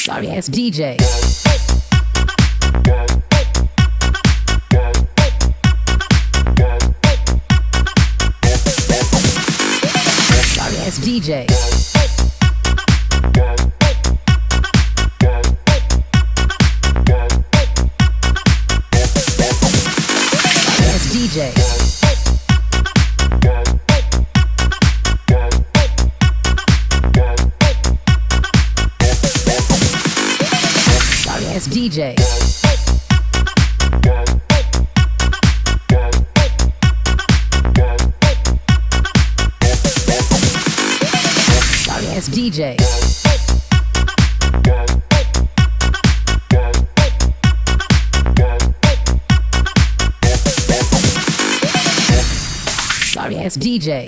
Sorry ass DJ. Sorry ass DJ. Sorry ass DJ. Sorry ass DJ. Sorry ass DJ.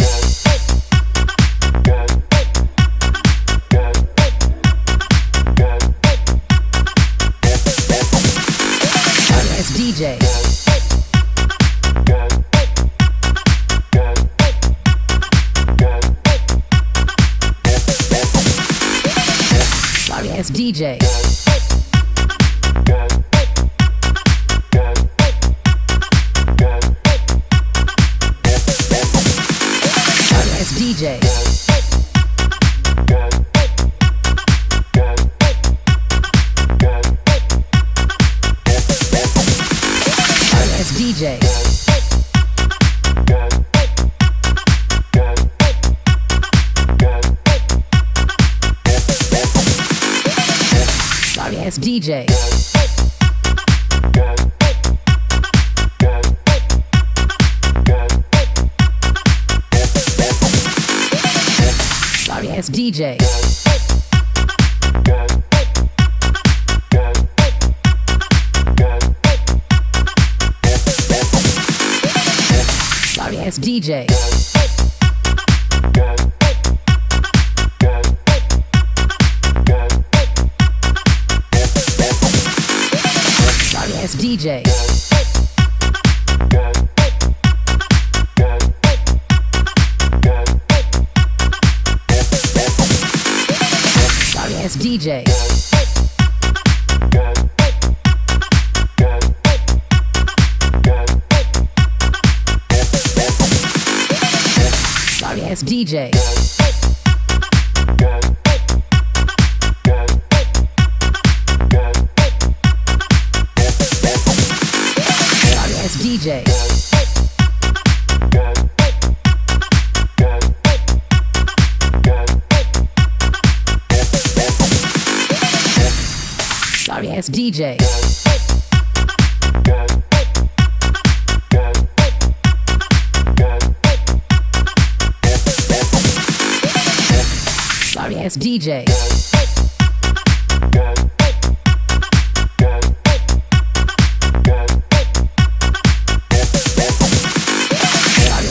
Sorry ass DJ. DJ. Sorry ass DJ. Sorry ass DJ. DJ. Sorry ass DJ. Sorry ass DJ. Sorry ass DJ. Sorry ass DJ. Sorry ass DJ. Sorry ass DJ. Sorry ass DJ. Sorry ass DJ. Sorry ass DJ. Sorry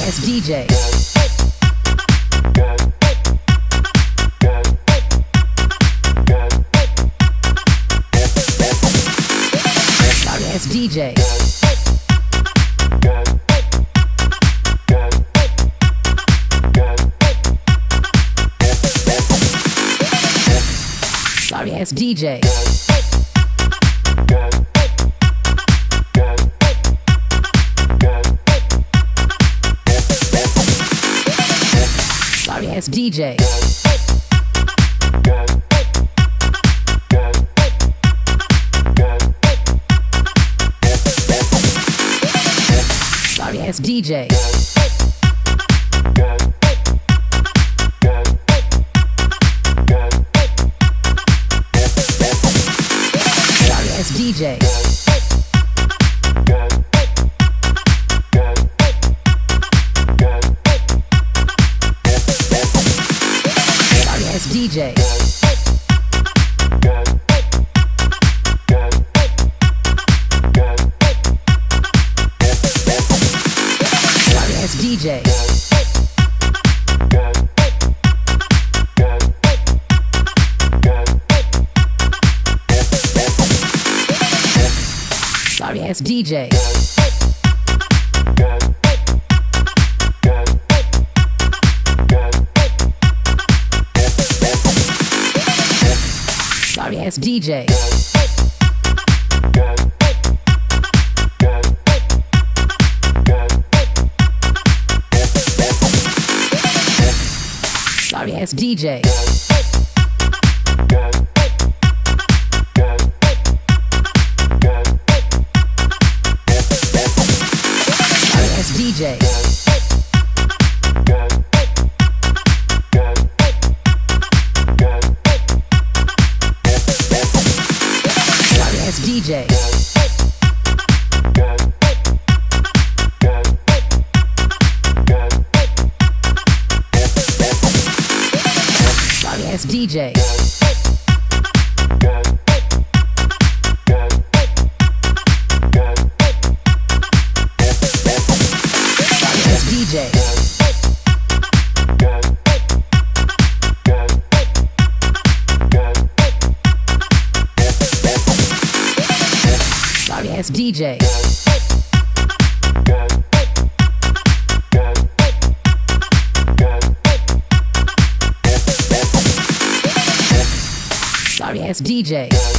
ass DJ. Sorry ass DJ. Sorry ass DJ. Sorry ass DJ. Sorry ass DJ. Sorry ass DJ. Sorry ass DJ. Sorry ass DJ. Sorry ass DJ. Sorry ass DJ. Sorry ass DJ. Sorry ass DJ. Sorry ass DJ. Sorry ass DJ. Sorry ass DJ. Sorry ass DJ. Sorry ass DJ.